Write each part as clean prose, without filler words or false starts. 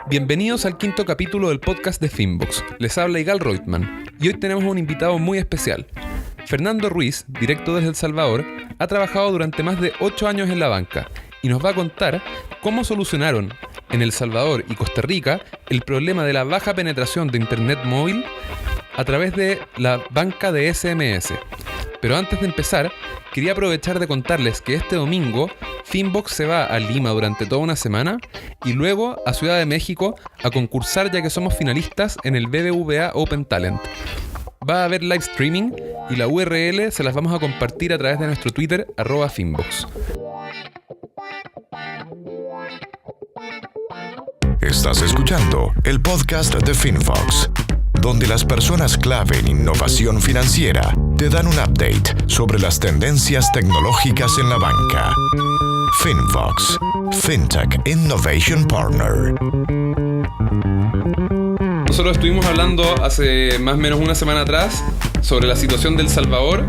Bienvenidos al quinto capítulo del podcast de Finvox. Les habla Igal Reutemann y hoy tenemos un invitado muy especial. Fernando Ruiz, directo desde El Salvador, ha trabajado durante más de 8 años en la banca y nos va a contar cómo solucionaron en El Salvador y Costa Rica el problema de la baja penetración de Internet móvil a través de la banca de SMS. Pero antes de empezar, quería aprovechar de contarles que este domingo Finvox se va a Lima durante toda una semana y luego a Ciudad de México a concursar, ya que somos finalistas en el BBVA Open Talent. Va a haber live streaming y la URL se las vamos a compartir a través de nuestro Twitter @Finvox. Estás escuchando el podcast de Finvox, donde las personas clave en innovación financiera te dan un update sobre las tendencias tecnológicas en la banca. Finvox, Fintech Innovation Partner. Nosotros estuvimos hablando hace más o menos una semana atrás sobre la situación de El Salvador,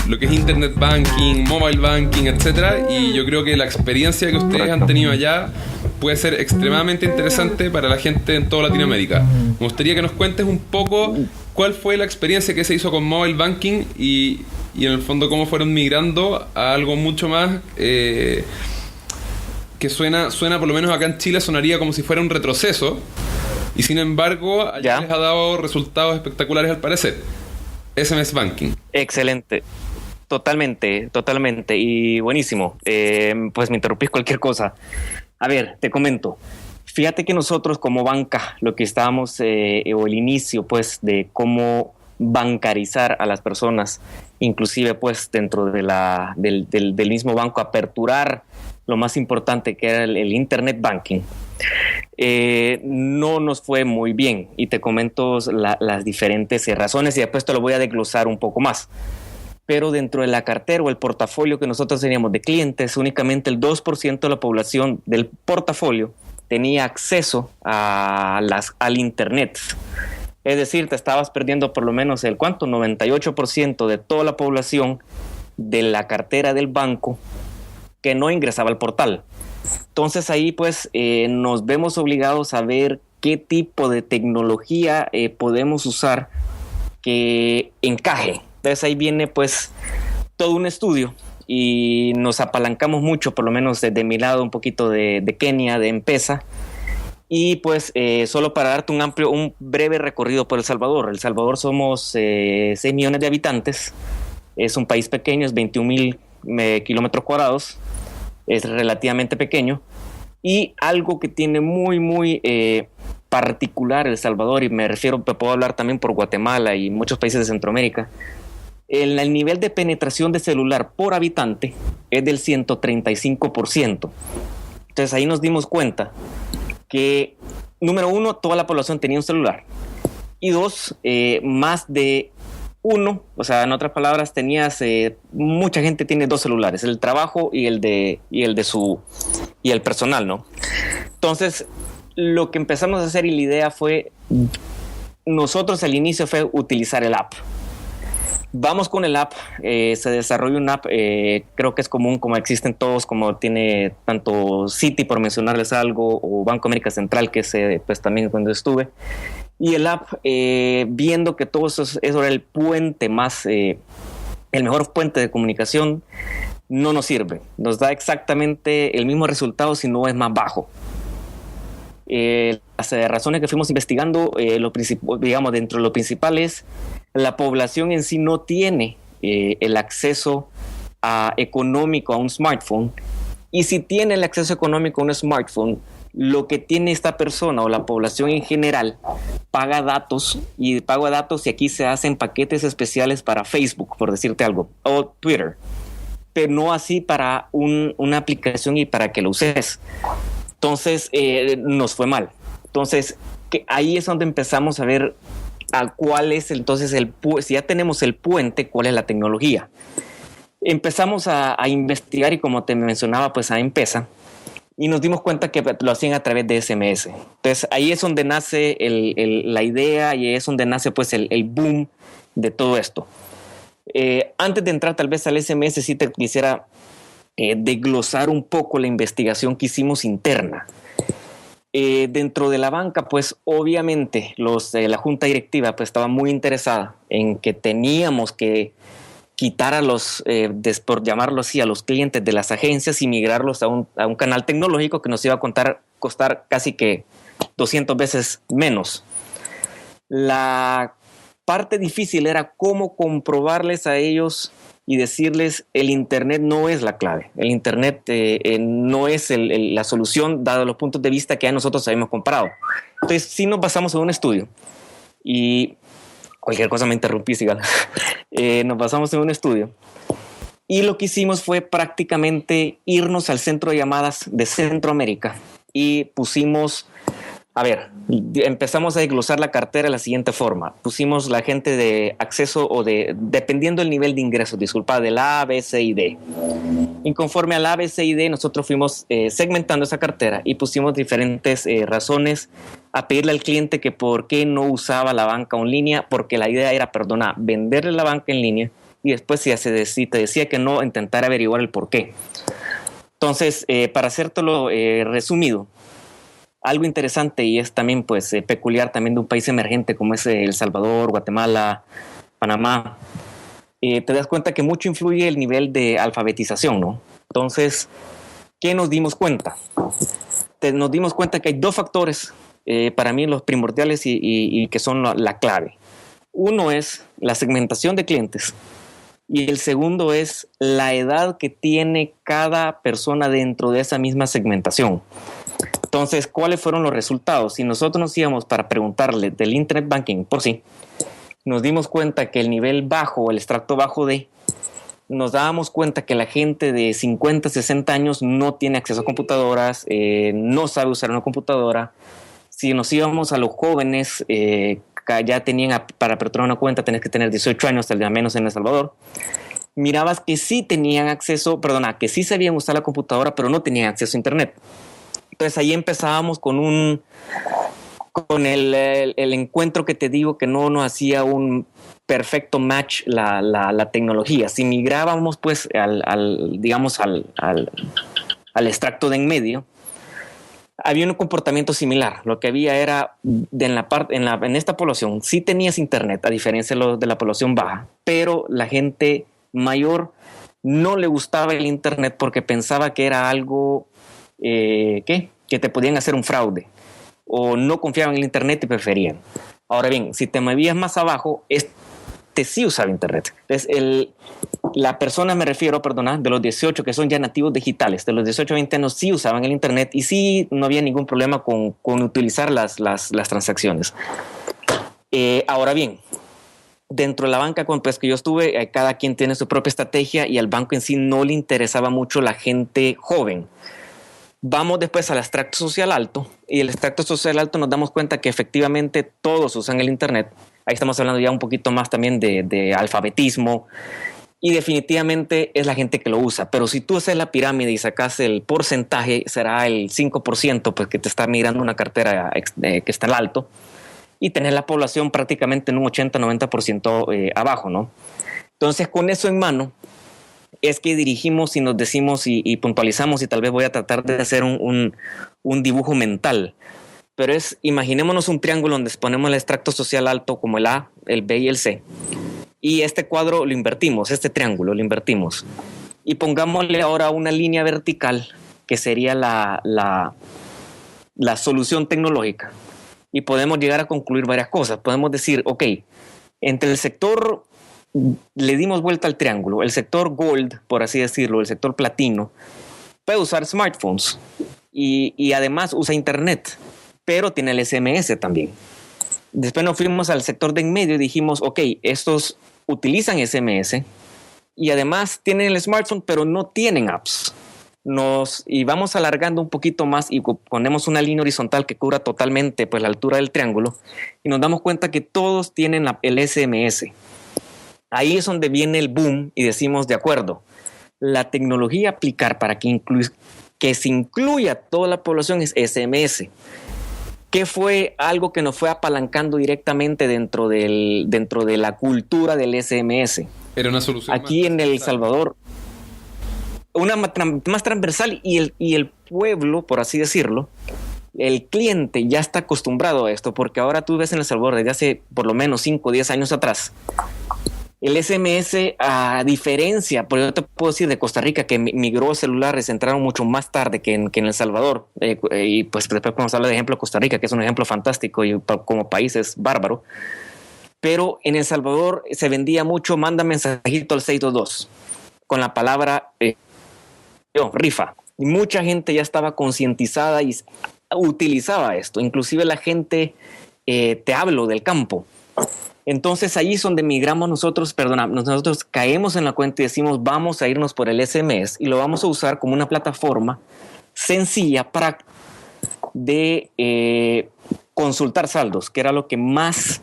lo que es Internet Banking, Mobile Banking, etc. Y yo creo que la experiencia que ustedes han tenido allá puede ser extremadamente interesante para la gente en toda Latinoamérica. Me gustaría que nos cuentes un poco cuál fue la experiencia que se hizo con Mobile Banking y en el fondo cómo fueron migrando a algo mucho más que suena por lo menos acá en Chile sonaría como si fuera un retroceso y sin embargo allá les ha dado resultados espectaculares al parecer. SMS Banking. Excelente. Totalmente y buenísimo. Pues me interrumpís cualquier cosa. A ver, te comento. Fíjate que nosotros como banca, lo que estábamos, o el inicio pues de cómo bancarizar a las personas, inclusive pues dentro de del mismo banco, aperturar lo más importante que era el Internet Banking, no nos fue muy bien. Y te comento las diferentes razones y después te lo voy a desglosar un poco más. Pero dentro de la cartera o el portafolio que nosotros teníamos de clientes, únicamente el 2% de la población del portafolio tenía acceso al Internet. Es decir, te estabas perdiendo por lo menos el 98% de toda la población de la cartera del banco que no ingresaba al portal. Entonces ahí pues nos vemos obligados a ver qué tipo de tecnología podemos usar que encaje. Entonces ahí viene pues todo un estudio y nos apalancamos mucho, por lo menos desde mi lado, un poquito de Kenia, de M-Pesa. Y pues solo para darte un breve recorrido por El Salvador. El Salvador somos 6 millones de habitantes. Es un país pequeño, es 21,000 kilómetros cuadrados. Es relativamente pequeño. Y algo que tiene muy particular El Salvador, y me refiero, puedo hablar también por Guatemala y muchos países de Centroamérica, el nivel de penetración de celular por habitante es del 135%. Entonces ahí nos dimos cuenta que, número uno, toda la población tenía un celular. Y dos, más de uno, o sea, en otras palabras, mucha gente tiene 2 celulares, el trabajo y el personal, ¿no? Entonces, lo que empezamos a hacer y la idea fue, nosotros al inicio fue utilizar el app. Vamos con el app, se desarrolla un app, creo que es común, como existen todos, como tiene tanto Citi, por mencionarles algo, o Banco América Central, que es pues también cuando estuve. Y el app, viendo que todo eso era el puente más, el mejor puente de comunicación, no nos sirve. Nos da exactamente el mismo resultado, si no es más bajo. Las razones que fuimos investigando, digamos, dentro de lo principal es la población en sí no tiene el acceso económico a un smartphone, y si tiene el acceso económico a un smartphone, lo que tiene esta persona o la población en general paga datos, y aquí se hacen paquetes especiales para Facebook, por decirte algo, o Twitter, pero no así para una aplicación y para que lo uses. Entonces nos fue mal. Entonces ahí es donde empezamos a ver a cuál es entonces si ya tenemos el puente, cuál es la tecnología. Empezamos a investigar, y como te mencionaba, pues a M-Pesa, y nos dimos cuenta que lo hacían a través de SMS. Entonces ahí es donde nace la idea, y es donde nace pues el boom de todo esto. Antes de entrar tal vez al SMS, sí te quisiera desglosar un poco la investigación que hicimos interna. Dentro de la banca, pues obviamente la junta directiva pues estaba muy interesada en que teníamos que quitar a los, por llamarlo así, a los clientes de las agencias y migrarlos a un canal tecnológico que nos iba a costar casi que 200 veces menos. La parte difícil era cómo comprobarles a ellos y decirles el Internet no es la clave. El Internet no es la solución dado los puntos de vista que ya nosotros habíamos comparado. Entonces sí nos basamos en un estudio y cualquier cosa me interrumpí, Sigal. Nos basamos en un estudio y lo que hicimos fue prácticamente irnos al centro de llamadas de Centroamérica y pusimos... A ver, empezamos a desglosar la cartera de la siguiente forma. Pusimos la gente de acceso dependiendo del nivel de ingresos, del A, B, C y D. Y conforme al A, B, C y D, nosotros fuimos segmentando esa cartera y pusimos diferentes razones a pedirle al cliente que por qué no usaba la banca en línea, porque la idea era, venderle la banca en línea y después si te decía que no, intentar averiguar el por qué. Entonces, para hacértelo resumido, algo interesante y es también pues peculiar también de un país emergente como es El Salvador, Guatemala, Panamá, te das cuenta que mucho influye el nivel de alfabetización, ¿no? Entonces, ¿qué nos dimos cuenta? Nos dimos cuenta que hay dos factores para mí los primordiales y que son la clave. Uno es la segmentación de clientes y el segundo es la edad que tiene cada persona dentro de esa misma segmentación. Entonces, ¿cuáles fueron los resultados? Si nosotros nos íbamos para preguntarle del Internet Banking por sí, nos dimos cuenta que el nivel bajo, el extracto bajo de, nos dábamos cuenta que la gente de 50, 60 años no tiene acceso a computadoras, no sabe usar una computadora. Si nos íbamos a los jóvenes, ya tenían, para aperturar una cuenta, tenés que tener 18 años, tal vez menos en El Salvador. Mirabas que sí tenían acceso, que sí sabían usar la computadora, pero no tenían acceso a Internet. Entonces ahí empezábamos con el encuentro que te digo que no nos hacía un perfecto match la tecnología. Si migrábamos pues al extracto de en medio, había un comportamiento similar. Lo que había era en esta población sí tenías internet, a diferencia de la población baja, pero la gente mayor no le gustaba el internet porque pensaba que era algo que te podían hacer un fraude o no confiaban en el internet y preferían. Ahora bien, si te movías más abajo, sí usaba internet. Entonces, la persona, me refiero, de los 18 que son ya nativos digitales, de los 18 a 20 años sí usaban el internet y sí no había ningún problema con utilizar las transacciones. Ahora bien, dentro de la banca pues, que yo estuve, cada quien tiene su propia estrategia y al banco en sí no le interesaba mucho la gente joven. Vamos después al extracto social alto y el extracto social alto nos damos cuenta que efectivamente todos usan el internet. Ahí estamos hablando ya un poquito más también de alfabetismo y definitivamente es la gente que lo usa. Pero si tú haces la pirámide y sacas el porcentaje, será el 5% pues, que te está migrando una cartera que está al alto y tener la población prácticamente en un 80-90% abajo, ¿no? Entonces, con eso en mano, es que dirigimos y nos decimos y puntualizamos y tal vez voy a tratar de hacer un dibujo mental. Pero imaginémonos un triángulo donde ponemos el extracto social alto como el A, el B y el C. Y este cuadro lo invertimos, este triángulo lo invertimos. Y pongámosle ahora una línea vertical que sería la solución tecnológica. Y podemos llegar a concluir varias cosas. Podemos decir, ok, entre el sector, le dimos vuelta al triángulo, el sector gold, por así decirlo, el sector platino, puede usar smartphones y además usa internet, pero tiene el SMS también. Después nos fuimos al sector de en medio y dijimos, ok, estos utilizan SMS y además tienen el smartphone, pero no tienen apps. Y vamos alargando un poquito más y ponemos una línea horizontal que cubra totalmente pues, la altura del triángulo y nos damos cuenta que todos tienen el SMS. Ahí es donde viene el boom y decimos, de acuerdo, la tecnología a aplicar para que se incluya toda la población es SMS. ¿Qué fue algo que nos fue apalancando directamente dentro de la cultura del SMS? Era una solución aquí en El Salvador, una más transversal, y el pueblo, por así decirlo, el cliente ya está acostumbrado a esto, porque ahora tú ves en El Salvador desde hace por lo menos 5 o 10 años atrás, el SMS, a diferencia, por yo te puedo decir, de Costa Rica, que migró celulares, entraron mucho más tarde que en El Salvador, y pues después podemos hablar de ejemplo de Costa Rica, que es un ejemplo fantástico y como país es bárbaro, pero en El Salvador se vendía mucho, manda mensajito al 622 con la palabra rifa, y mucha gente ya estaba concientizada y utilizaba esto, inclusive la gente, te hablo del campo. Entonces ahí es donde migramos nosotros caemos en la cuenta y decimos vamos a irnos por el SMS y lo vamos a usar como una plataforma sencilla para consultar saldos, que era lo que más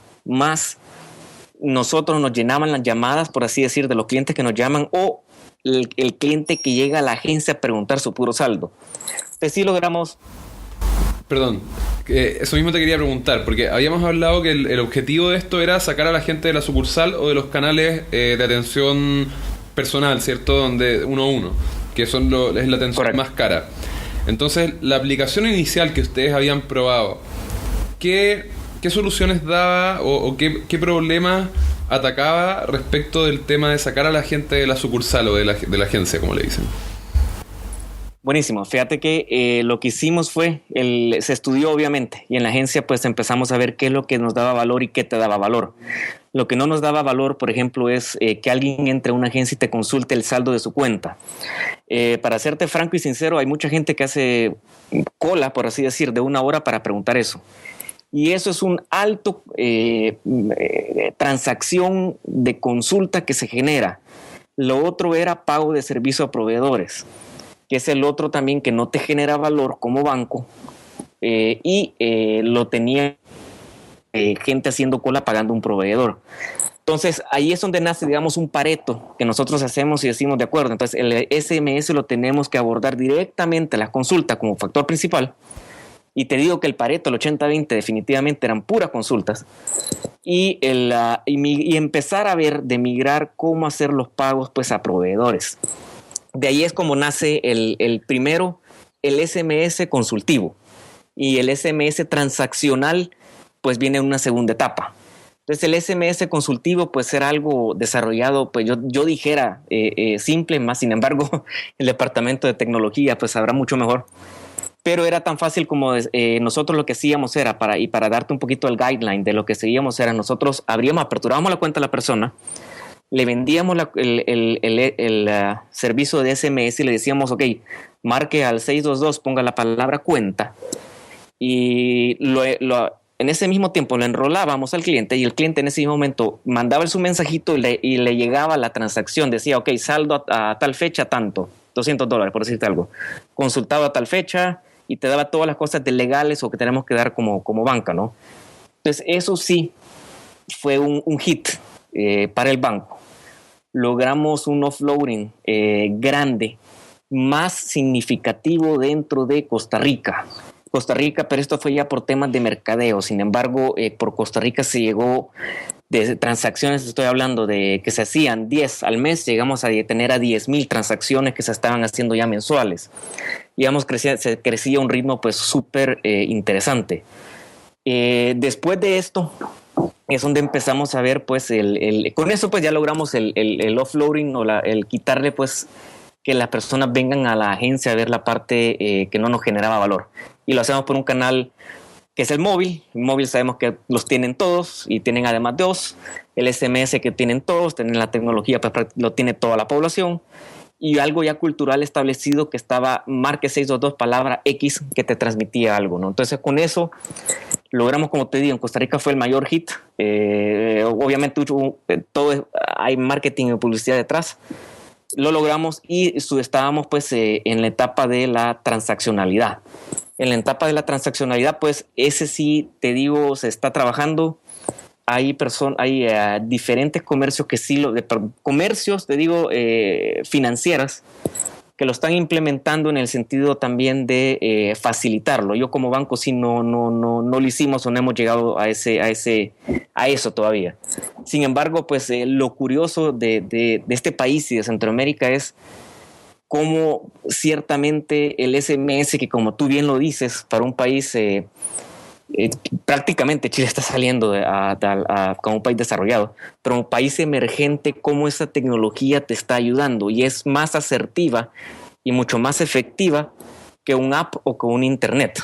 nosotros nos llenaban las llamadas, por así decir, de los clientes que nos llaman, o el cliente que llega a la agencia a preguntar su puro saldo. Entonces sí logramos. Perdón, eso mismo te quería preguntar, porque habíamos hablado que el objetivo de esto era sacar a la gente de la sucursal o de los canales de atención personal, ¿cierto? Donde uno a uno, que es la atención Correcto. más cara. Entonces, la aplicación inicial que ustedes habían probado, ¿qué soluciones daba o qué problemas atacaba respecto del tema de sacar a la gente de la sucursal o de la agencia, como le dicen? Buenísimo. Fíjate que lo que hicimos fue, se estudió obviamente, y en la agencia pues empezamos a ver qué es lo que nos daba valor y qué te daba valor. Lo que no nos daba valor, por ejemplo, es que alguien entre a una agencia y te consulte el saldo de su cuenta. Para serte franco y sincero, hay mucha gente que hace cola, por así decir, de 1 hora para preguntar eso. Y eso es un alto transacción de consulta que se genera. Lo otro era pago de servicio a proveedores, que es el otro también que no te genera valor como banco, lo tenía gente haciendo cola pagando un proveedor. Entonces ahí es donde nace, digamos, un pareto que nosotros hacemos y decimos de acuerdo. Entonces el SMS lo tenemos que abordar directamente a la consulta como factor principal, y te digo que el pareto, el 80-20, definitivamente eran puras consultas, y empezar a ver de migrar cómo hacer los pagos pues a proveedores. De ahí es como nace el primero, el SMS consultivo, y el SMS transaccional pues viene en una segunda etapa. Entonces el SMS consultivo pues era algo desarrollado, pues yo dijera simple, más sin embargo el departamento de tecnología pues sabrá mucho mejor. Pero era tan fácil como nosotros lo que hacíamos era, para darte un poquito el guideline de lo que seguíamos, era nosotros aperturábamos la cuenta a la persona, le vendíamos el servicio de SMS y le decíamos, ok, marque al 622, ponga la palabra cuenta, y en ese mismo tiempo lo enrolábamos al cliente, y el cliente en ese mismo momento mandaba su mensajito y le llegaba la transacción, decía, ok, saldo a tal fecha tanto, $200, por decirte algo, consultado a tal fecha, y te daba todas las cosas de legales o que tenemos que dar como banca, ¿no? Entonces eso sí fue un hit para el banco. Logramos un offloading grande, más significativo dentro de Costa Rica, pero esto fue ya por temas de mercadeo. Sin embargo, por Costa Rica se llegó de transacciones, estoy hablando de que se hacían 10 al mes, llegamos a tener a 10,000 transacciones que se estaban haciendo ya mensuales. Digamos, se crecía a un ritmo pues súper interesante. Después de esto es donde empezamos a ver pues con eso pues ya logramos el offloading, o el quitarle pues que las personas vengan a la agencia a ver la parte que no nos generaba valor, y lo hacemos por un canal que es el móvil. El móvil sabemos que los tienen todos, y tienen además 2, el SMS que tienen todos, tienen la tecnología, pues lo tiene toda la población, y algo ya cultural establecido que estaba, marque 622 palabra X, que te transmitía algo, ¿no? Entonces con eso logramos, como te digo, en Costa Rica fue el mayor hit. Obviamente hay marketing y publicidad detrás. Lo logramos, y estábamos pues en la etapa de la transaccionalidad. En la etapa de la transaccionalidad, pues ese sí, te digo, se está trabajando. Hay diferentes comercios que sí, comercios, te digo, financieras, que lo están implementando en el sentido también de facilitarlo. Yo como banco sí no lo hicimos o no hemos llegado a eso todavía. Sin embargo, pues lo curioso de este país y de Centroamérica es cómo ciertamente el SMS, que como tú bien lo dices, para un país prácticamente Chile está saliendo como un país desarrollado, pero un país emergente, cómo esa tecnología te está ayudando y es más asertiva y mucho más efectiva que un app o que un internet.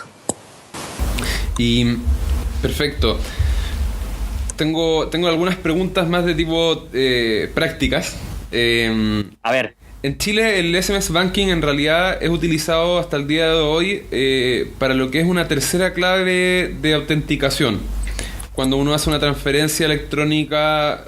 Y perfecto. Tengo algunas preguntas más de tipo prácticas. A ver. En Chile el SMS Banking en realidad es utilizado hasta el día de hoy para lo que es una tercera clave de autenticación. Cuando uno hace una transferencia electrónica,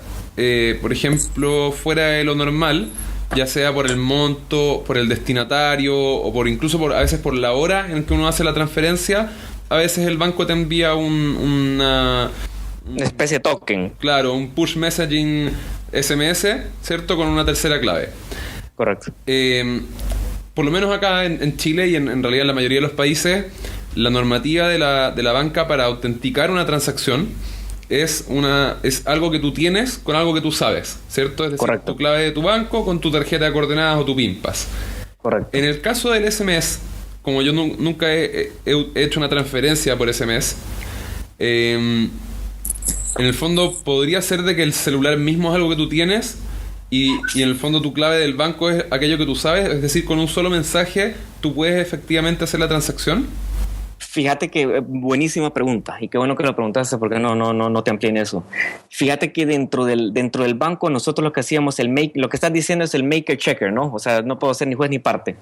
por ejemplo, fuera de lo normal, ya sea por el monto, por el destinatario o incluso a veces por la hora en que uno hace la transferencia, a veces el banco te envía una especie de token. Claro, un push messaging SMS, ¿cierto? Con una tercera clave. Correcto. Por lo menos acá en Chile y en realidad en la mayoría de los países, la normativa de la banca para autenticar una transacción es algo que tú tienes con algo que tú sabes, ¿cierto? Es decir, correcto, tu clave de tu banco con tu tarjeta de coordenadas o tu PIN-PAS. Correcto. En el caso del SMS, como yo nunca he hecho una transferencia por SMS, en el fondo podría ser de que el celular mismo es algo que tú tienes y en el fondo tu clave del banco es aquello que tú sabes, es decir, con un solo mensaje tú puedes efectivamente hacer la transacción. Fíjate que buenísima pregunta y qué bueno que lo preguntaste porque no te amplié en eso. Fíjate que dentro del banco nosotros lo que hacíamos, lo que estás diciendo es el maker checker, ¿no? O sea, no puedo ser ni juez ni parte.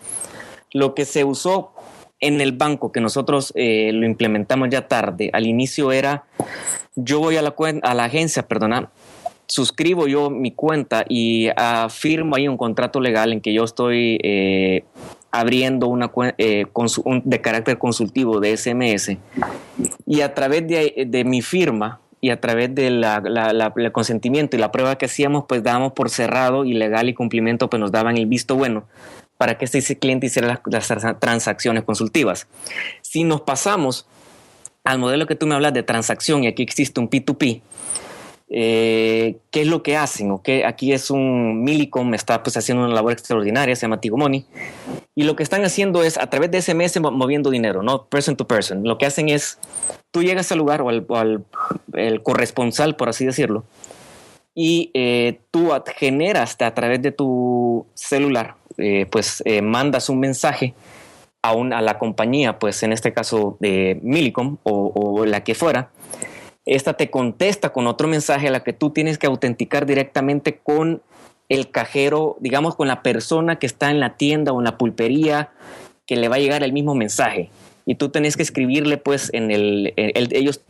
Lo que se usó en el banco, que nosotros lo implementamos ya tarde, al inicio era, yo voy a la agencia, suscribo yo mi cuenta y firmo ahí un contrato legal en que yo estoy abriendo una cuenta de carácter consultivo de SMS y a través de mi firma y a través del consentimiento y la prueba que hacíamos, pues dábamos por cerrado y legal y cumplimiento, pues nos daban el visto bueno para que este cliente hiciera las transacciones consultivas. Si nos pasamos al modelo que tú me hablas de transacción y aquí existe un P2P, ¿qué es lo que hacen? ¿Okay? Aquí es un Millicom, está pues haciendo una labor extraordinaria, se llama Tigo Money, y lo que están haciendo es a través de SMS moviendo dinero, ¿no? Person to person. Lo que hacen es, tú llegas al lugar o al corresponsal, por así decirlo, y tú generas a través de tu celular, mandas un mensaje a la compañía, pues en este caso de Millicom o la que fuera. Esta te contesta con otro mensaje a la que tú tienes que autenticar directamente con el cajero, digamos con la persona que está en la tienda o en la pulpería que le va a llegar el mismo mensaje. Y tú tenés que escribirle pues ellos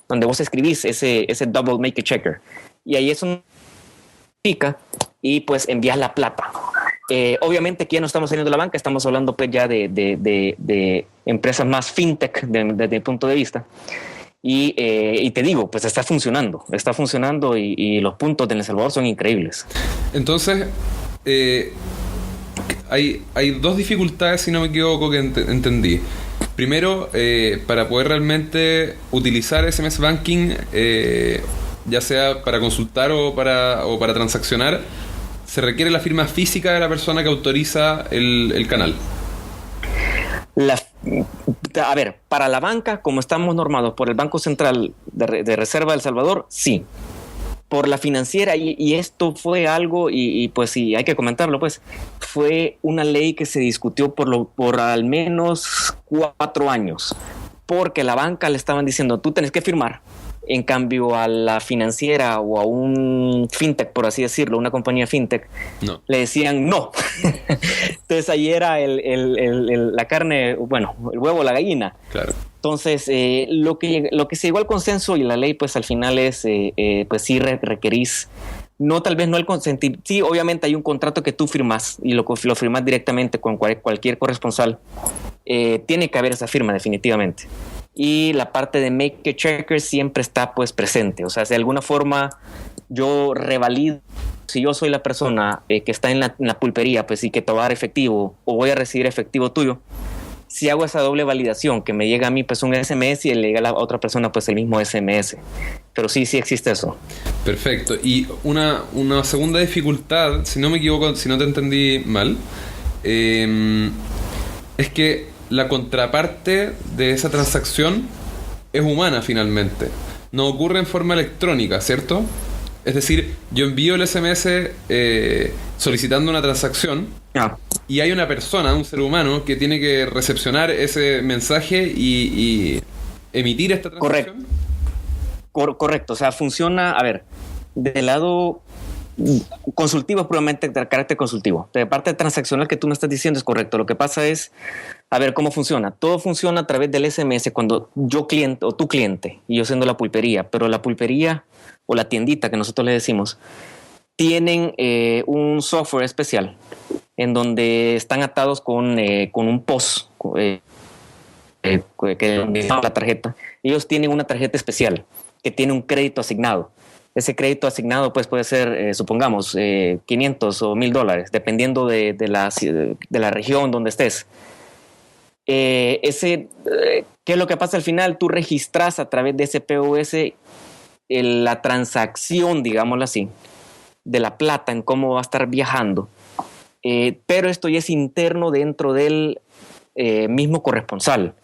donde vos escribís ese double make a checker. Y ahí es un pica y pues envías la plata. Obviamente aquí ya no estamos saliendo de la banca, estamos hablando pues ya de empresas más fintech desde mi punto de vista y te digo, pues está funcionando y los puntos de El Salvador son increíbles. Entonces hay dos dificultades, si no me equivoco, que entendí. Primero, para poder realmente utilizar SMS Banking, ya sea para consultar o para transaccionar, se requiere la firma física de la persona que autoriza el canal. A ver, para la banca, como estamos normados por el Banco Central de Reserva de El Salvador, sí. Por la financiera, y esto fue algo, y pues sí, hay que comentarlo, pues, fue una ley que se discutió por al menos 4 años, porque la banca le estaban diciendo, tú tenés que firmar. En cambio, a la financiera o a un fintech, por así decirlo, una compañía fintech, no. Le decían no. Entonces ahí era la carne, bueno, el huevo, la gallina. Claro. Entonces, lo que se llegó al consenso y la ley, pues al final es, pues sí requerís, no tal vez no el consentir, sí, obviamente hay un contrato que tú firmas y lo firmas directamente con cualquier corresponsal. Tiene que haber esa firma definitivamente. Y la parte de make a checker siempre está pues presente. O sea, de alguna forma yo revalido si yo soy la persona que está en la pulpería, pues, y que te va a dar efectivo o voy a recibir efectivo tuyo, si hago esa doble validación, que me llega a mí pues un SMS y le llega a la otra persona pues el mismo SMS. Pero sí existe eso. Perfecto. Y una segunda dificultad, si no me equivoco, si no te entendí mal, es que la contraparte de esa transacción es humana finalmente. No ocurre en forma electrónica, ¿cierto? Es decir, yo envío el SMS solicitando una transacción y hay una persona, un ser humano, que tiene que recepcionar ese mensaje y emitir esta transacción. Correcto. O sea, funciona, a ver, del lado consultivo, probablemente de carácter consultivo. De parte transaccional que tú me estás diciendo es correcto. Lo que pasa es, a ver, ¿cómo funciona? Todo funciona a través del SMS cuando yo cliente o tu cliente, y yo siendo la pulpería, pero la pulpería o la tiendita que nosotros le decimos, tienen un software especial en donde están atados con un POS que la tarjeta. Ellos tienen una tarjeta especial que tiene un crédito asignado. Ese crédito asignado pues puede ser, supongamos, 500 o $1,000, dependiendo de la región donde estés. ¿Qué es lo que pasa al final? Tú registras a través de ese POS la transacción, digámoslo así, de la plata en cómo va a estar viajando. Pero esto ya es interno dentro del mismo corresponsal.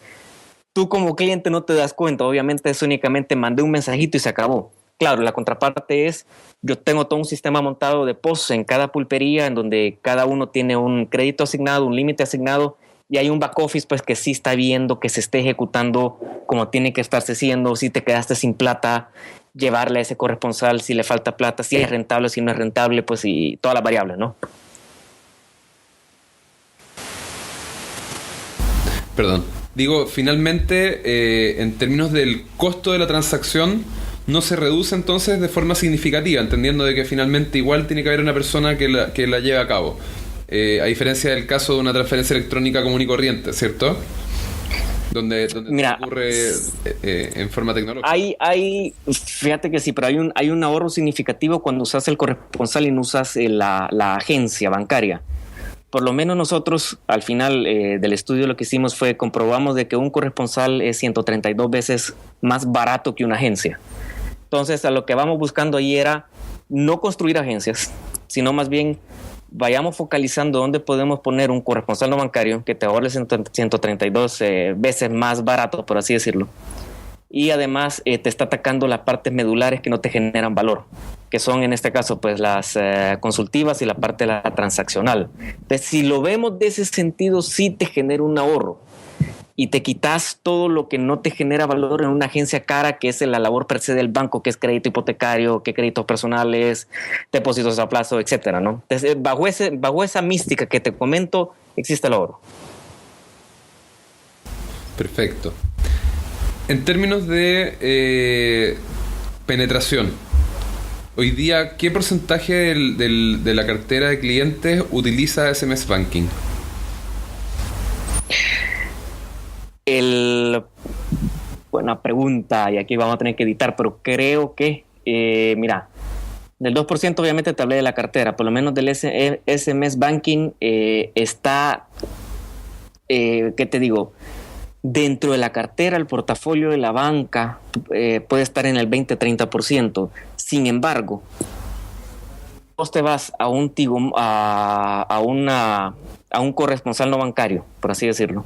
Tú como cliente no te das cuenta, obviamente es únicamente mandé un mensajito y se acabó. Claro, la contraparte es, yo tengo todo un sistema montado de POS en cada pulpería en donde cada uno tiene un crédito asignado, un límite asignado, y hay un back office pues que sí está viendo que se esté ejecutando como tiene que estarse haciendo. Si te quedaste sin plata, llevarle a ese corresponsal, si le falta plata, si es rentable, si no es rentable, pues, y todas las variables, ¿no? Perdón. Digo, finalmente, en términos del costo de la transacción, no se reduce entonces de forma significativa, entendiendo de que finalmente igual tiene que haber una persona que la lleve a cabo. A diferencia del caso de una transferencia electrónica común y corriente, ¿cierto? Donde Mira, ocurre en forma tecnológica. Fíjate que sí, pero hay un ahorro significativo cuando usas el corresponsal y no usas la agencia bancaria. Por lo menos nosotros al final del estudio lo que hicimos fue comprobamos de que un corresponsal es 132 veces más barato que una agencia. Entonces a lo que vamos buscando ahí era no construir agencias, sino más bien vayamos focalizando dónde podemos poner un corresponsal no bancario que te ahorre 132 veces más barato, por así decirlo. Y además te está atacando las partes medulares que no te generan valor, que son en este caso pues las consultivas y la parte de la transaccional. Entonces, si lo vemos de ese sentido, sí te genera un ahorro y te quitas todo lo que no te genera valor en una agencia cara, que es la labor per se del banco, que es crédito hipotecario, que créditos personales, depósitos a plazo, etcétera, ¿no? Entonces, bajo esa mística que te comento, existe el ahorro. Perfecto. En términos de penetración, hoy día, ¿qué porcentaje de la cartera de clientes utiliza SMS Banking? Buena pregunta, y aquí vamos a tener que editar, pero creo que, mira, del 2% obviamente te hablé de la cartera, por lo menos del SMS Banking está, ¿qué te digo? Dentro de la cartera, el portafolio de la banca puede estar en el 20-30%. Sin embargo, vos te vas a un corresponsal no bancario, por así decirlo,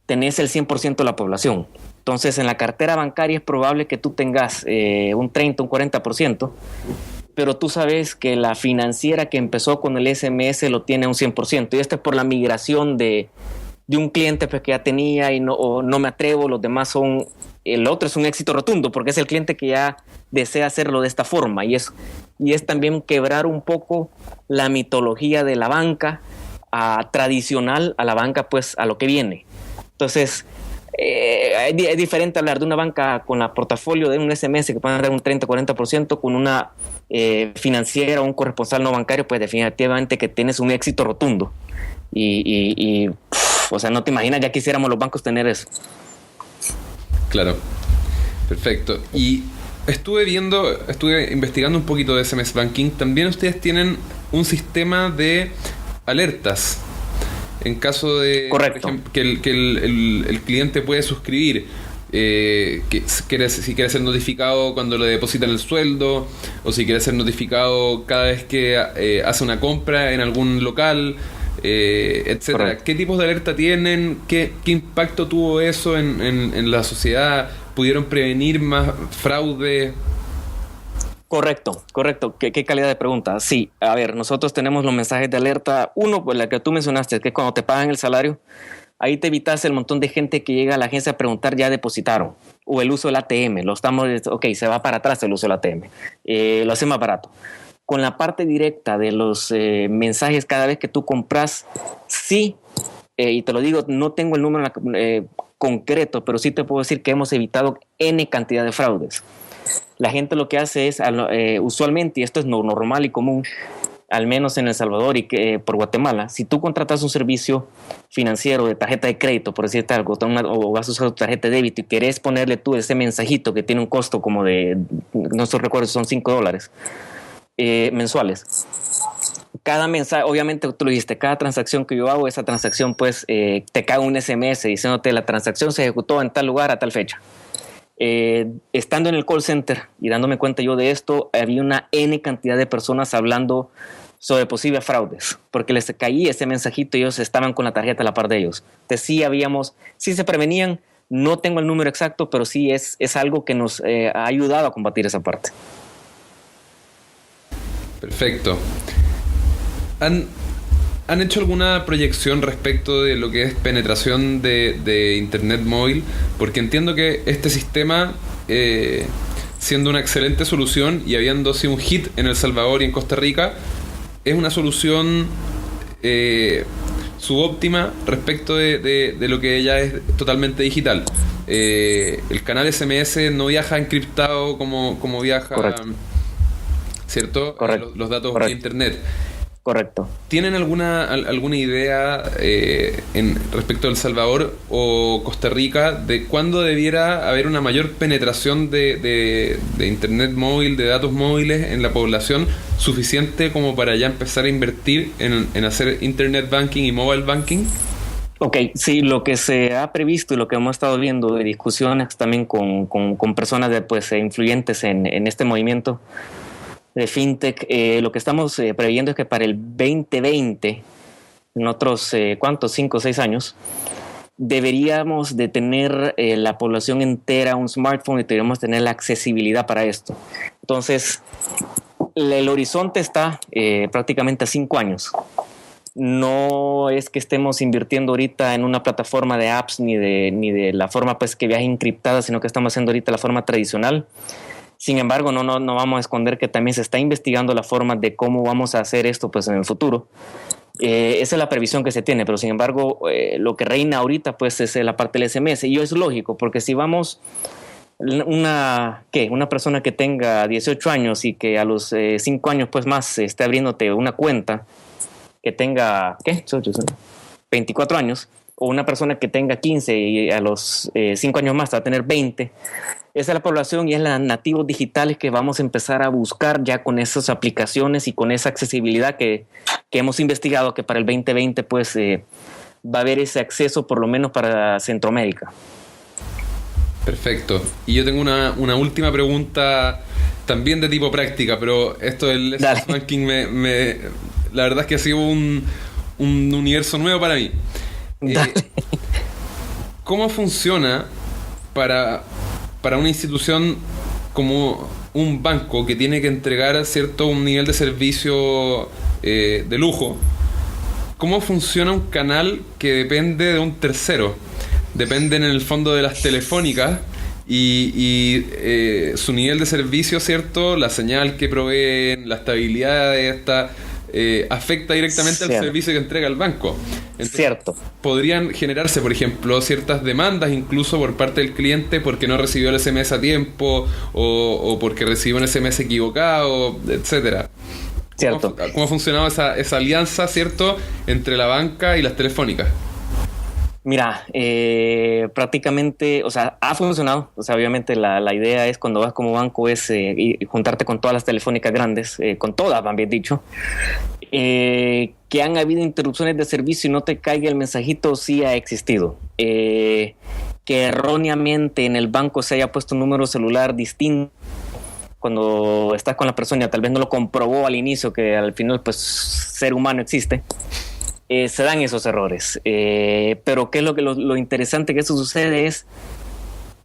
tenés el 100% de la población. Entonces, en la cartera bancaria es probable que tú tengas un 30, un 40%, pero tú sabes que la financiera que empezó con el SMS lo tiene un 100%. Y esto es por la migración de un cliente pues, que ya tenía y no me atrevo, los demás son... El otro es un éxito rotundo porque es el cliente que ya desea hacerlo de esta forma y es también quebrar un poco la mitología de la banca tradicional a la banca pues a lo que viene. Entonces es diferente hablar de una banca con la portafolio de un SMS que puede dar un 30-40% con una financiera o un corresponsal no bancario, pues definitivamente que tienes un éxito rotundo y o sea, no te imaginas, ya quisiéramos los bancos tener eso. Claro, perfecto. Y estuve investigando un poquito de SMS Banking. También ustedes tienen un sistema de alertas en caso de, correcto, por ejemplo, que el cliente puede suscribir, si quiere ser notificado cuando le depositan el sueldo, o si quiere ser notificado cada vez que hace una compra en algún local, etcétera. Correcto. ¿Qué tipos de alerta tienen? ¿Qué impacto tuvo eso en la sociedad? ¿Pudieron prevenir más fraude? Correcto. ¿Qué calidad de pregunta? Sí, a ver, nosotros tenemos los mensajes de alerta. Uno, pues la que tú mencionaste, que cuando te pagan el salario, ahí te evitas el montón de gente que llega a la agencia a preguntar, ya depositaron, o el uso del ATM, se va para atrás el uso del ATM, lo hace más barato. Con la parte directa de los mensajes cada vez que tú compras, sí, y te lo digo, no tengo el número concreto, pero sí te puedo decir que hemos evitado N cantidad de fraudes. La gente lo que hace es, usualmente, y esto es normal y común, al menos en El Salvador y por Guatemala, si tú contratas un servicio financiero de tarjeta de crédito, por decirte algo, o vas a usar tu tarjeta de débito y querés ponerle tú ese mensajito que tiene un costo como de, no recuerdo si son $5 mensuales. Cada mensaje, obviamente tú lo dijiste, cada transacción que yo hago, esa transacción pues te cae un SMS diciéndote la transacción se ejecutó en tal lugar a tal fecha. Estando en el call center y dándome cuenta yo de esto, había una N cantidad de personas hablando sobre posibles fraudes, porque les caía ese mensajito y ellos estaban con la tarjeta a la par de ellos. Entonces sí se prevenían, no tengo el número exacto, pero sí es algo que nos ha ayudado a combatir esa parte. Perfecto. ¿Han hecho alguna proyección respecto de lo que es penetración de Internet móvil? Porque entiendo que este sistema, siendo una excelente solución y habiendo sido un hit en El Salvador y en Costa Rica, es una solución subóptima respecto de lo que ya es totalmente digital. El canal SMS no viaja encriptado como viaja, correcto, ¿cierto? Correcto. Los datos Correcto. de Internet. Correcto. ¿Tienen alguna idea respecto a El Salvador o Costa Rica de cuándo debiera haber una mayor penetración de Internet móvil, de datos móviles en la población, suficiente como para ya empezar a invertir en hacer Internet Banking y Mobile Banking? Ok, sí, lo que se ha previsto y lo que hemos estado viendo de discusiones también con personas influyentes en este movimiento de fintech, lo que estamos previendo es que para el 2020, en otros, 5 o 6 años, deberíamos de tener la población entera un smartphone y deberíamos tener la accesibilidad para esto. Entonces, el horizonte está prácticamente a 5 años. No es que estemos invirtiendo ahorita en una plataforma de apps ni de la forma que viaje encriptada, sino que estamos haciendo ahorita la forma tradicional. Sin embargo, no vamos a esconder que también se está investigando la forma de cómo vamos a hacer esto en el futuro. Esa es la previsión que se tiene, pero sin embargo, lo que reina ahorita es la parte del SMS. Y es lógico, porque si vamos una persona que tenga 18 años y que a los 5 años más esté abriéndote una cuenta, que tenga 24 años, o una persona que tenga 15 y a los 5 años más va a tener 20, esa es la población y es la nativos digitales que vamos a empezar a buscar ya con esas aplicaciones y con esa accesibilidad que hemos investigado, que para el 2020 va a haber ese acceso por lo menos para Centroamérica. Perfecto. Y yo tengo una última pregunta también de tipo práctica, pero esto del SMS Banking la verdad es que ha sido un universo nuevo para mí. ¿Cómo funciona para una institución como un banco que tiene que entregar un nivel de servicio de lujo? ¿Cómo funciona un canal que depende de un tercero? Dependen en el fondo de las telefónicas y su nivel de servicio, ¿cierto? La señal que proveen, la estabilidad de esta afecta directamente al servicio que entrega el banco. Entonces, cierto. Podrían generarse, por ejemplo, ciertas demandas incluso por parte del cliente porque no recibió el SMS a tiempo o porque recibió un SMS equivocado, etcétera. Cierto. ¿Cómo ha funcionado esa alianza, cierto, entre la banca y las telefónicas? Mira, prácticamente, o sea, ha funcionado. O sea, obviamente la idea es cuando vas como banco es y juntarte con todas las telefónicas grandes, con todas, más bien dicho. Que han habido interrupciones de servicio y no te caiga el mensajito, sí ha existido. Que erróneamente en el banco se haya puesto un número celular distinto cuando estás con la persona, tal vez no lo comprobó al inicio, que al final pues ser humano existe. Se dan esos errores, pero ¿qué es lo interesante que eso sucede? Es,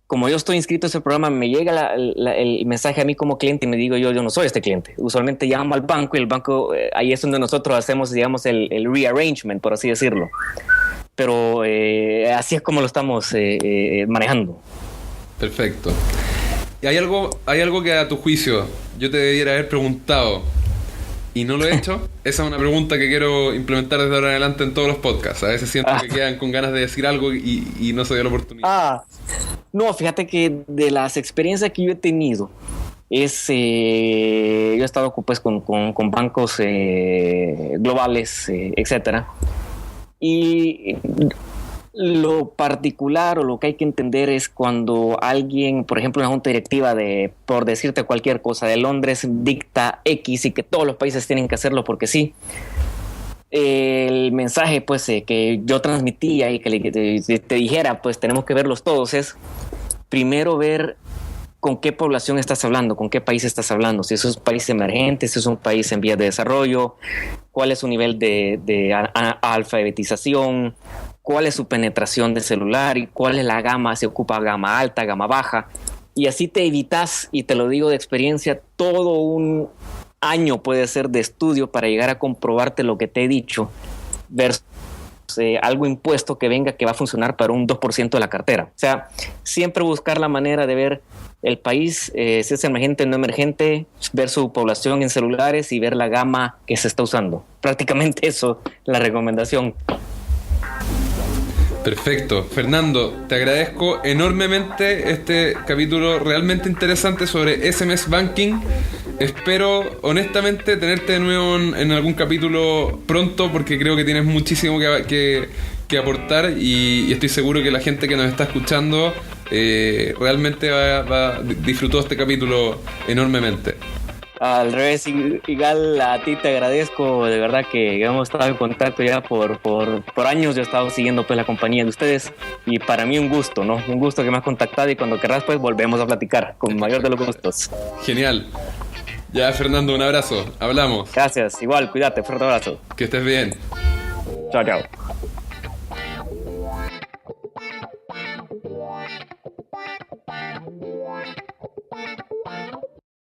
como yo estoy inscrito a ese programa, me llega el mensaje a mí como cliente y me digo yo no soy este cliente. Usualmente llamo al banco y el banco, ahí es donde nosotros hacemos, digamos, el rearrangement, por así decirlo. Pero así es como lo estamos manejando. Perfecto. ¿Y hay algo que a tu juicio yo te debiera haber preguntado y no lo he hecho? Esa es una pregunta que quiero implementar desde ahora en adelante en todos los podcasts. A veces siento que quedan con ganas de decir algo y no se dio la oportunidad. No, fíjate que de las experiencias que yo he tenido, yo he estado pues con bancos globales, etcétera. Y lo particular o lo que hay que entender es cuando alguien, por ejemplo, una junta directiva por decirte cualquier cosa, de Londres dicta X y que todos los países tienen que hacerlo porque sí. El mensaje pues que yo transmitía y que te dijera pues tenemos que verlos todos es primero ver con qué población estás hablando, con qué país estás hablando, si eso es un país emergente, si es un país en vías de desarrollo, cuál es su nivel de alfabetización, cuál es su penetración de celular y cuál es la gama, si ocupa gama alta, gama baja, y así te evitas, y te lo digo de experiencia, todo un año puede ser de estudio para llegar a comprobarte lo que te he dicho versus algo impuesto que venga que va a funcionar para un 2% de la cartera. O sea, siempre buscar la manera de ver el país, si es emergente o no emergente, ver su población en celulares y ver la gama que se está usando. Prácticamente eso es la recomendación. Perfecto. Fernando, te agradezco enormemente este capítulo realmente interesante sobre SMS Banking. Espero honestamente tenerte de nuevo en algún capítulo pronto porque creo que tienes muchísimo que aportar y estoy seguro que la gente que nos está escuchando realmente disfrutó este capítulo enormemente. Al revés, igual a ti te agradezco, de verdad que hemos estado en contacto ya por años. Yo he estado siguiendo pues la compañía de ustedes y para mí un gusto, ¿no? Un gusto que me has contactado y cuando querrás pues volvemos a platicar con mayor de los gustos. Genial. Ya, Fernando, un abrazo. Hablamos. Gracias, igual, cuídate, fuerte abrazo. Que estés bien. Chao, chao.